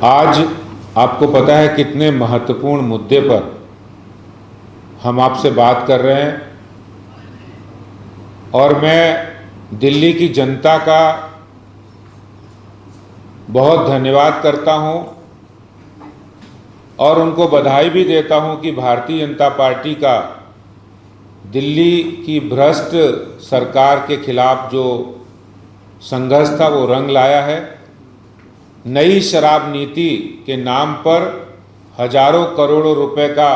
आज आपको पता है कितने महत्वपूर्ण मुद्दे पर हम आपसे बात कर रहे हैं और मैं दिल्ली की जनता का बहुत धन्यवाद करता हूं और उनको बधाई भी देता हूं कि भारतीय जनता पार्टी का दिल्ली की भ्रष्ट सरकार के खिलाफ जो संघर्ष था वो रंग लाया है। नई शराब नीति के नाम पर हजारों करोड़ों रुपए का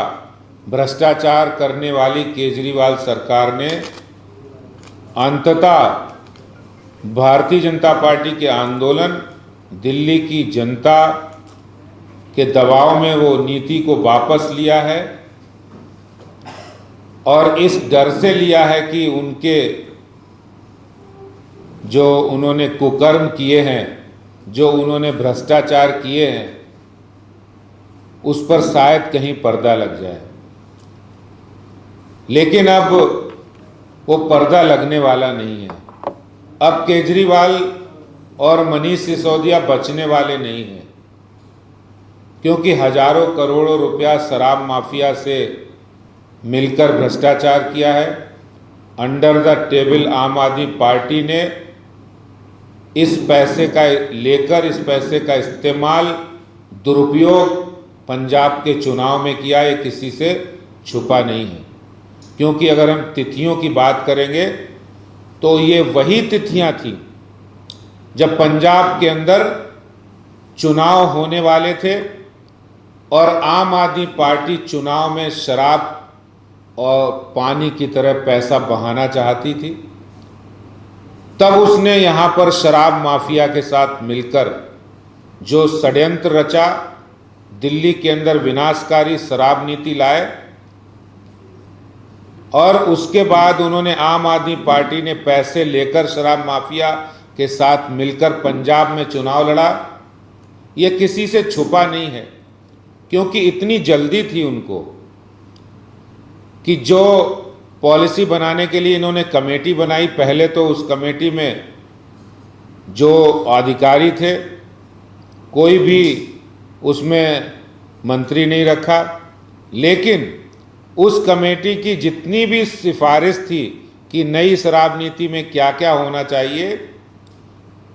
भ्रष्टाचार करने वाली केजरीवाल सरकार ने अंततः भारतीय जनता पार्टी के आंदोलन, दिल्ली की जनता के दबाव में वो नीति को वापस लिया है और इस डर से लिया है कि उनके जो उन्होंने कुकर्म किए हैं, जो उन्होंने भ्रष्टाचार किए हैं, उस पर शायद कहीं पर्दा लग जाए। लेकिन अब वो पर्दा लगने वाला नहीं है। अब केजरीवाल और मनीष सिसोदिया बचने वाले नहीं हैं, क्योंकि हजारों करोड़ों रुपया शराब माफिया से मिलकर भ्रष्टाचार किया है। अंडर द टेबल आम आदमी पार्टी ने इस पैसे का इस पैसे का इस्तेमाल, दुरुपयोग पंजाब के चुनाव में किया, ये किसी से छुपा नहीं है। क्योंकि अगर हम तिथियों की बात करेंगे तो ये वही तिथियां थी जब पंजाब के अंदर चुनाव होने वाले थे और आम आदमी पार्टी चुनाव में शराब और पानी की तरह पैसा बहाना चाहती थी। तब उसने यहाँ पर शराब माफिया के साथ मिलकर जो षड्यंत्र रचा, दिल्ली के अंदर विनाशकारी शराब नीति लाए और उसके बाद उन्होंने आम आदमी पार्टी ने पैसे लेकर शराब माफिया के साथ मिलकर पंजाब में चुनाव लड़ा। ये किसी से छुपा नहीं है, क्योंकि इतनी जल्दी थी उनको कि जो पॉलिसी बनाने के लिए इन्होंने कमेटी बनाई, पहले तो उस कमेटी में जो अधिकारी थे कोई भी उसमें मंत्री नहीं रखा, लेकिन उस कमेटी की जितनी भी सिफारिश थी कि नई शराब नीति में क्या क्या होना चाहिए,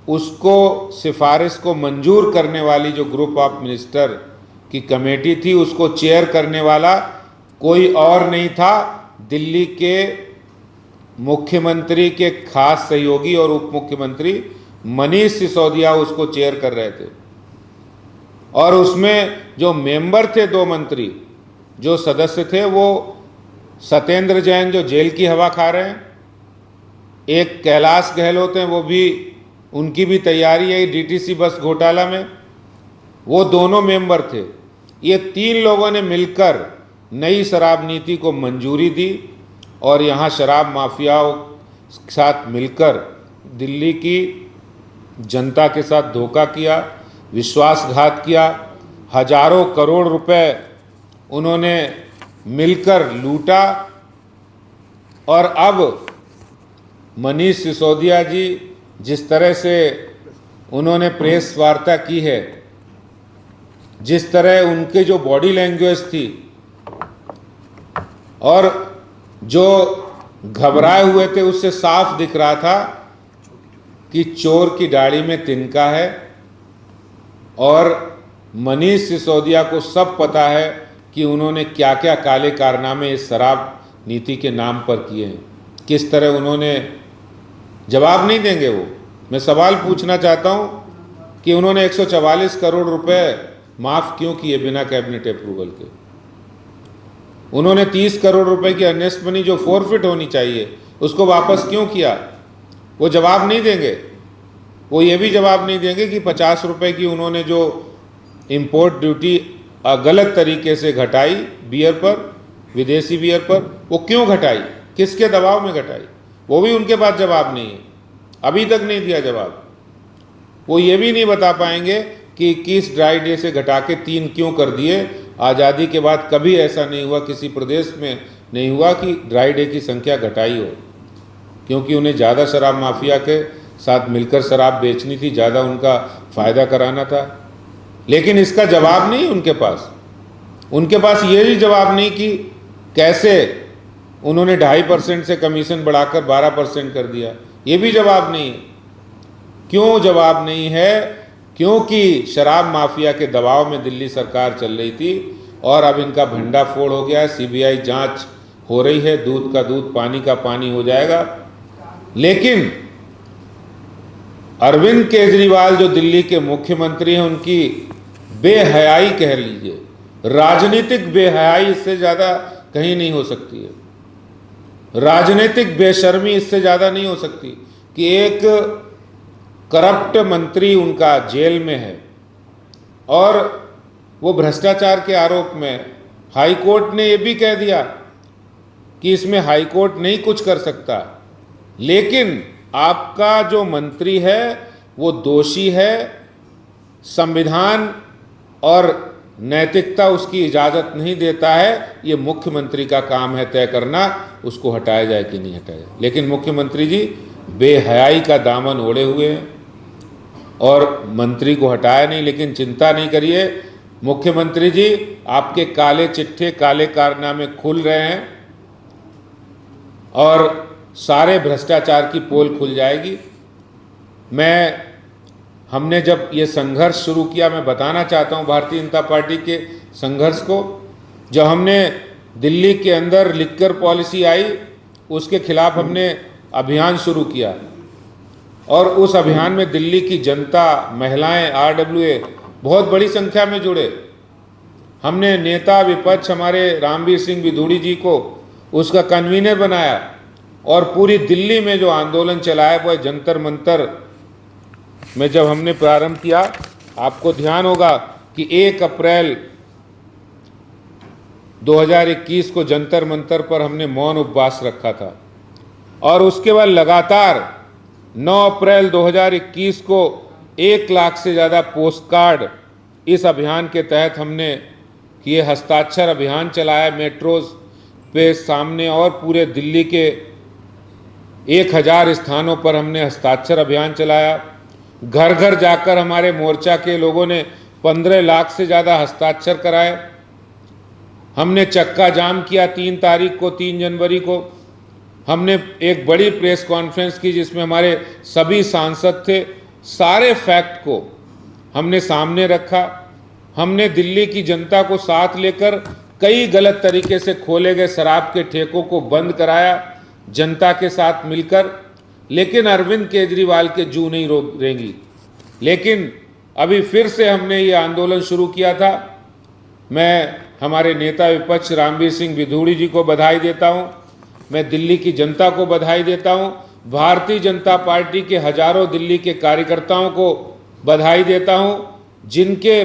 उसको सिफारिश को मंजूर करने वाली जो ग्रुप ऑफ मिनिस्टर की कमेटी थी, उसको चेयर करने वाला कोई और नहीं था, दिल्ली के मुख्यमंत्री के खास सहयोगी और उप मुख्यमंत्री मनीष सिसोदिया उसको चेयर कर रहे थे। और उसमें जो मेंबर थे, दो मंत्री जो सदस्य थे, वो सत्येंद्र जैन जो जेल की हवा खा रहे हैं, एक कैलाश गहलोत हैं, वो भी, उनकी भी तैयारी है डीटीसी बस घोटाला में, वो दोनों मेंबर थे। ये तीन लोगों ने मिलकर नई शराब नीति को मंजूरी दी और यहाँ शराब माफियाओं के साथ मिलकर दिल्ली की जनता के साथ धोखा किया, विश्वासघात किया, हजारों करोड़ रुपए उन्होंने मिलकर लूटा। और अब मनीष सिसोदिया जी जिस तरह से उन्होंने प्रेस वार्ता की है, जिस तरह उनके जो बॉडी लैंग्वेज थी और जो घबराए हुए थे, उससे साफ दिख रहा था कि चोर की दाढ़ी में तिनका है। और मनीष सिसोदिया को सब पता है कि उन्होंने क्या क्या काले कारनामे इस शराब नीति के नाम पर किए हैं, किस तरह उन्होंने, जवाब नहीं देंगे वो। मैं सवाल पूछना चाहता हूँ कि उन्होंने 144 करोड़ रुपए माफ़ क्यों किए बिना कैबिनेट अप्रूवल के? उन्होंने 30 करोड़ रुपए की अर्नेस्ट मनी जो फोरफिट होनी चाहिए उसको वापस क्यों किया? वो जवाब नहीं देंगे। वो ये भी जवाब नहीं देंगे कि 50 रुपए की उन्होंने जो इंपोर्ट ड्यूटी गलत तरीके से घटाई बियर पर, विदेशी बियर पर, वो क्यों घटाई, किसके दबाव में घटाई, वो भी उनके पास जवाब नहीं है, अभी तक नहीं दिया जवाब। वो ये भी नहीं बता पाएंगे कि 21 ड्राई डे से घटा के 3 क्यों कर दिए। आज़ादी के बाद कभी ऐसा नहीं हुआ, किसी प्रदेश में नहीं हुआ कि ड्राई डे की संख्या घटाई हो, क्योंकि उन्हें ज़्यादा शराब माफिया के साथ मिलकर शराब बेचनी थी, ज़्यादा उनका फ़ायदा कराना था। लेकिन इसका जवाब नहीं उनके पास। उनके पास ये भी जवाब नहीं कि कैसे उन्होंने 2.5% से कमीशन बढ़ाकर 12% कर दिया, ये भी जवाब नहीं है। क्यों जवाब नहीं है? क्योंकि शराब माफिया के दबाव में दिल्ली सरकार चल रही थी और अब इनका भंडाफोड़ हो गया है। सीबीआई जांच हो रही है, दूध का दूध पानी का पानी हो जाएगा। लेकिन अरविंद केजरीवाल जो दिल्ली के मुख्यमंत्री हैं, उनकी बेहयाई कह लीजिए, राजनीतिक बेहयाई इससे ज़्यादा कहीं नहीं हो सकती है। राजनीतिक बेशर्मी इससे ज़्यादा नहीं हो सकती कि एक करप्ट मंत्री उनका जेल में है और वो भ्रष्टाचार के आरोप में हाई कोर्ट ने ये भी कह दिया कि इसमें हाई कोर्ट नहीं कुछ कर सकता, लेकिन आपका जो मंत्री है वो दोषी है, संविधान और नैतिकता उसकी इजाज़त नहीं देता है। ये मुख्यमंत्री का काम है तय करना उसको हटाया जाए कि नहीं हटाया जाए। लेकिन मुख्यमंत्री जी बेहयाई का दामन ओढ़े हुए हैं और मंत्री को हटाया नहीं। लेकिन चिंता नहीं करिए मुख्यमंत्री जी, आपके काले चिट्ठे काले कारनामे खुल रहे हैं और सारे भ्रष्टाचार की पोल खुल जाएगी। हमने जब ये संघर्ष शुरू किया, मैं बताना चाहता हूँ भारतीय जनता पार्टी के संघर्ष को। जब हमने दिल्ली के अंदर लिकर पॉलिसी आई, उसके खिलाफ हमने अभियान शुरू किया और उस अभियान में दिल्ली की जनता, महिलाएं, RWA बहुत बड़ी संख्या में जुड़े। हमने नेता विपक्ष हमारे रामवीर सिंह विधूड़ी जी को उसका कन्वीनर बनाया और पूरी दिल्ली में जो आंदोलन चलाया वो जंतर मंतर में जब हमने प्रारंभ किया, आपको ध्यान होगा कि 1 अप्रैल 2021 को जंतर मंतर पर हमने मौन उपवास रखा था और उसके बाद लगातार 9 अप्रैल 2021 को 1 लाख से ज़्यादा पोस्ट कार्ड इस अभियान के तहत हमने ये हस्ताक्षर अभियान चलाया। मेट्रोज पे सामने और पूरे दिल्ली के 1000 स्थानों पर हमने हस्ताक्षर अभियान चलाया। घर घर जाकर हमारे मोर्चा के लोगों ने 15 लाख से ज़्यादा हस्ताक्षर कराए। हमने चक्का जाम किया 3 तारीख को, 3 जनवरी को हमने एक बड़ी प्रेस कॉन्फ्रेंस की जिसमें हमारे सभी सांसद थे। सारे फैक्ट को हमने सामने रखा। हमने दिल्ली की जनता को साथ लेकर कई गलत तरीके से खोले गए शराब के ठेकों को बंद कराया जनता के साथ मिलकर। लेकिन अरविंद केजरीवाल के जू नहीं रोकेंगी। लेकिन अभी फिर से हमने ये आंदोलन शुरू किया था। मैं हमारे नेता विपक्ष रामवीर सिंह विधूड़ी जी को बधाई देता हूँ, मैं दिल्ली की जनता को बधाई देता हूँ, भारतीय जनता पार्टी के हजारों दिल्ली के कार्यकर्ताओं को बधाई देता हूँ, जिनके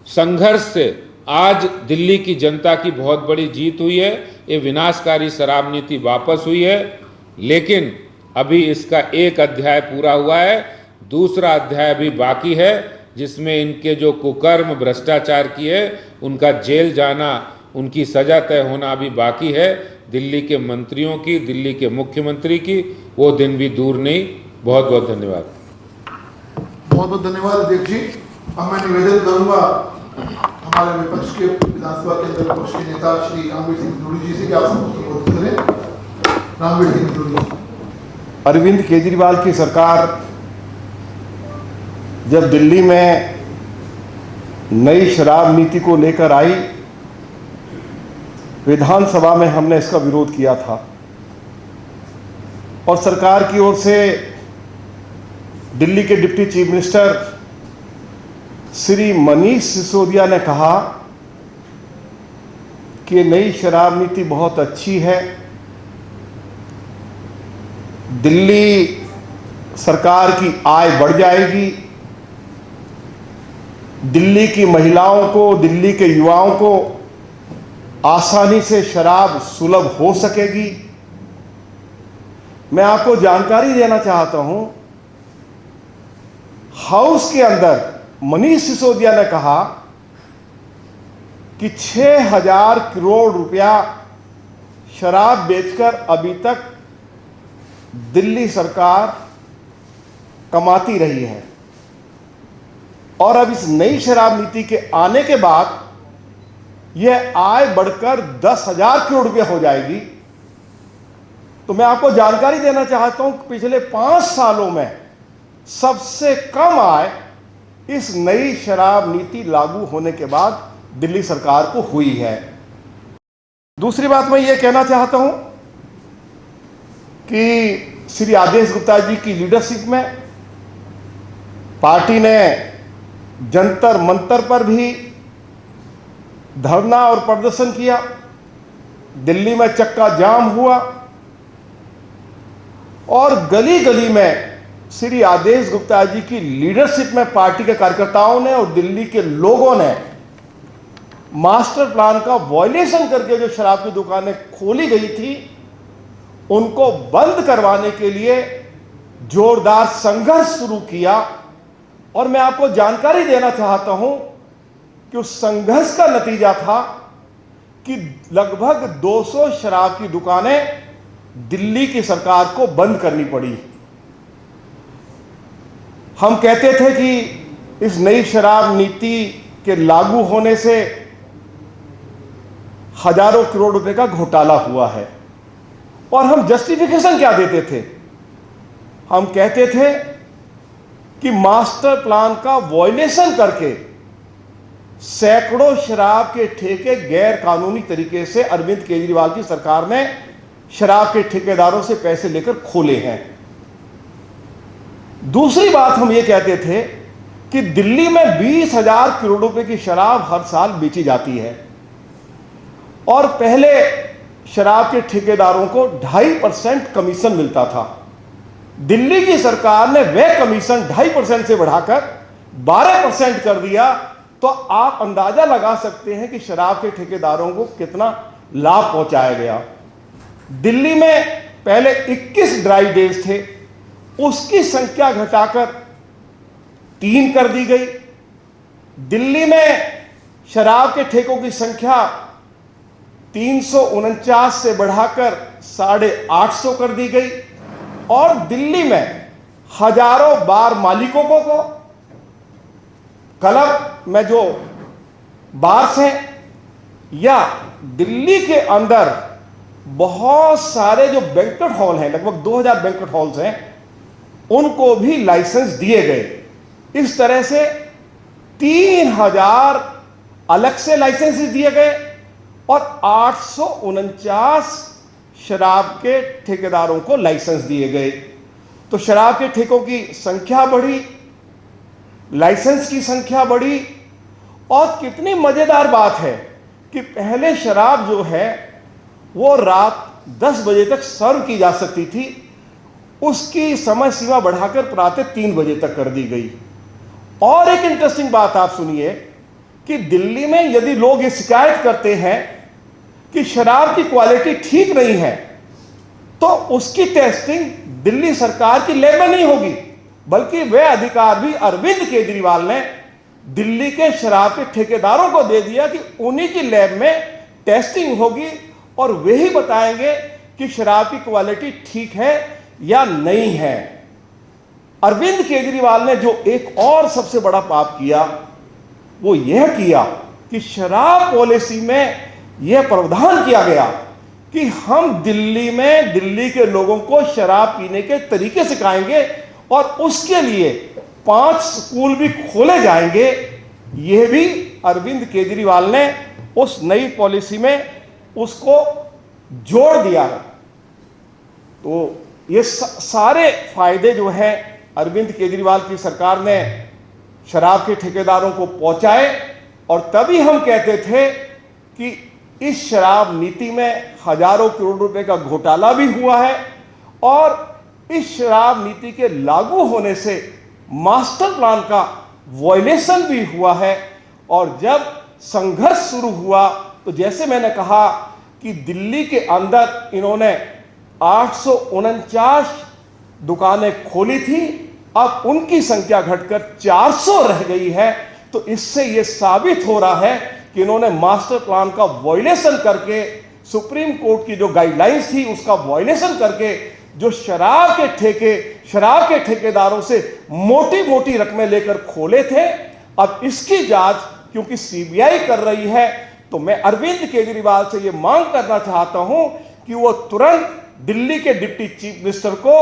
संघर्ष से आज दिल्ली की जनता की बहुत बड़ी जीत हुई है। ये विनाशकारी शराब नीति वापस हुई है। लेकिन अभी इसका एक अध्याय पूरा हुआ है, दूसरा अध्याय अभी बाकी है, जिसमें इनके जो कुकर्म भ्रष्टाचार किए उनका जेल जाना, उनकी सजा तय होना अभी बाकी है। दिल्ली के मंत्रियों की, दिल्ली के मुख्यमंत्री की, वो दिन भी दूर नहीं। बहुत बहुत धन्यवाद। बहुत बहुत धन्यवाद अध्यक्ष जी। अब मैं निवेदन करूंगा हमारे विपक्ष के विधानसभा के अंदर विपक्ष के नेता श्री रामवीर सिंह विधूड़ी जी से कि आप संबोधित करें। रामवीर सिंह विधूड़ी जी। अरविंद केजरीवाल की सरकार जब दिल्ली में नई शराब नीति को लेकर आई, विधानसभा में हमने इसका विरोध किया था और सरकार की ओर से दिल्ली के deputy chief minister Shri Manish Sisodia ने कहा कि नई शराब नीति बहुत अच्छी है, दिल्ली सरकार की आय बढ़ जाएगी, दिल्ली की महिलाओं को, दिल्ली के युवाओं को आसानी से शराब सुलभ हो सकेगी। मैं आपको जानकारी देना चाहता हूं, हाउस के अंदर मनीष सिसोदिया ने कहा कि 6000 करोड़ रुपया शराब बेचकर अभी तक दिल्ली सरकार कमाती रही है। और अब इस नई शराब नीति के आने के बाद यह आय बढ़कर 10,000 करोड़ रुपए हो जाएगी। तो मैं आपको जानकारी देना चाहता हूं कि पिछले 5 सालों में सबसे कम आय इस नई शराब नीति लागू होने के बाद दिल्ली सरकार को हुई है। दूसरी बात मैं ये कहना चाहता हूं कि श्री आदेश गुप्ता जी की लीडरशिप में पार्टी ने जंतर मंतर पर भी धरना और प्रदर्शन किया, दिल्ली में चक्का जाम हुआ और गली गली में श्री आदेश गुप्ता जी की लीडरशिप में पार्टी के कार्यकर्ताओं ने और दिल्ली के लोगों ने मास्टर प्लान का वायलेशन करके जो शराब की दुकानें खोली गई थी उनको बंद करवाने के लिए जोरदार संघर्ष शुरू किया। और मैं आपको जानकारी देना चाहता हूं कि उस संघर्ष का नतीजा था कि लगभग 200 शराब की दुकानें दिल्ली की सरकार को बंद करनी पड़ी। हम कहते थे कि इस नई शराब नीति के लागू होने से हजारों करोड़ रुपए का घोटाला हुआ है और हम जस्टिफिकेशन क्या देते थे? हम कहते थे कि मास्टर प्लान का वायलेशन करके सैकड़ों शराब के ठेके गैर कानूनी तरीके से अरविंद केजरीवाल की सरकार ने शराब के ठेकेदारों से पैसे लेकर खोले हैं। दूसरी बात हम ये कहते थे कि दिल्ली में 20,000 करोड़ रुपए की शराब हर साल बेची जाती है और पहले शराब के ठेकेदारों को 2.5% कमीशन मिलता था। दिल्ली की सरकार ने वह कमीशन 2.5% से बढ़ाकर 12% कर दिया। तो आप अंदाजा लगा सकते हैं कि शराब के ठेकेदारों को कितना लाभ पहुंचाया गया। दिल्ली में पहले 21 ड्राई डेज थे, उसकी संख्या घटाकर 3 कर दी गई। दिल्ली में शराब के ठेकों की संख्या 349 से बढ़ाकर 850 कर दी गई और दिल्ली में हजारों बार मालिकों को क्लब में जो बार्स हैं या दिल्ली के अंदर बहुत सारे जो बैंक्वेट हॉल हैं, लगभग 2000 बैंक्वेट हॉल्स हैं, उनको भी लाइसेंस दिए गए। इस तरह से 3000 अलग से लाइसेंसेस दिए गए और 849 शराब के ठेकेदारों को लाइसेंस दिए गए। तो शराब के ठेकों की संख्या बढ़ी, लाइसेंस की संख्या बढ़ी और कितनी मजेदार बात है कि पहले शराब जो है वो रात 10 बजे तक सर्व की जा सकती थी, उसकी समय सीमा बढ़ाकर प्रातः 3 बजे तक कर दी गई। और एक इंटरेस्टिंग बात आप सुनिए कि दिल्ली में यदि लोग ये शिकायत करते हैं कि शराब की क्वालिटी ठीक नहीं है तो उसकी टेस्टिंग दिल्ली सरकार की लैब में नहीं होगी, बल्कि वह अधिकार भी अरविंद केजरीवाल ने दिल्ली के शराब के ठेकेदारों को दे दिया कि उन्हीं की लैब में टेस्टिंग होगी और वे ही बताएंगे कि शराब की क्वालिटी ठीक है या नहीं है। अरविंद केजरीवाल ने जो एक और सबसे बड़ा पाप किया वो यह किया कि शराब पॉलिसी में यह प्रावधान किया गया कि हम दिल्ली में दिल्ली के लोगों को शराब पीने के तरीके सिखाएंगे और उसके लिए 5 स्कूल भी खोले जाएंगे। यह भी अरविंद केजरीवाल ने उस नई पॉलिसी में उसको जोड़ दिया। तो ये सारे फायदे जो हैं अरविंद केजरीवाल की सरकार ने शराब के ठेकेदारों को पहुंचाए और तभी हम कहते थे कि इस शराब नीति में हजारों करोड़ रुपए का घोटाला भी हुआ है और इस शराब नीति के लागू होने से मास्टर प्लान का वायलेशन भी हुआ है। और जब संघर्ष शुरू हुआ तो जैसे मैंने कहा कि दिल्ली के अंदर इन्होंने 849 दुकानें खोली थी, अब उनकी संख्या घटकर 400 रह गई है। तो इससे यह साबित हो रहा है कि इन्होंने मास्टर प्लान का वायलेशन करके, सुप्रीम कोर्ट की जो गाइडलाइंस थी उसका वायलेशन करके, जो शराब के ठेकेदारों से मोटी मोटी रकमें लेकर खोले थे, अब इसकी जांच क्योंकि सीबीआई कर रही है, तो मैं अरविंद केजरीवाल से यह मांग करना चाहता हूं कि वो तुरंत दिल्ली के डिप्टी चीफ मिनिस्टर को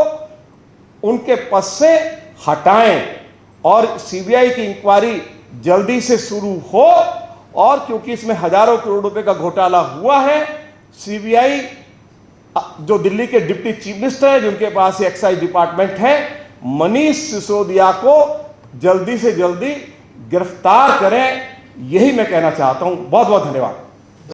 उनके पद से हटाएं और सीबीआई की इंक्वायरी जल्दी से शुरू हो। और क्योंकि इसमें हजारों करोड़ रुपए का घोटाला हुआ है, सीबीआई जो दिल्ली के डिप्टी चीफ मिनिस्टर है, जिनके पास एक्साइज डिपार्टमेंट है, मनीष सिसोदिया को जल्दी से जल्दी गिरफ्तार करें, यही मैं कहना चाहता हूं। बहुत बहुत धन्यवाद।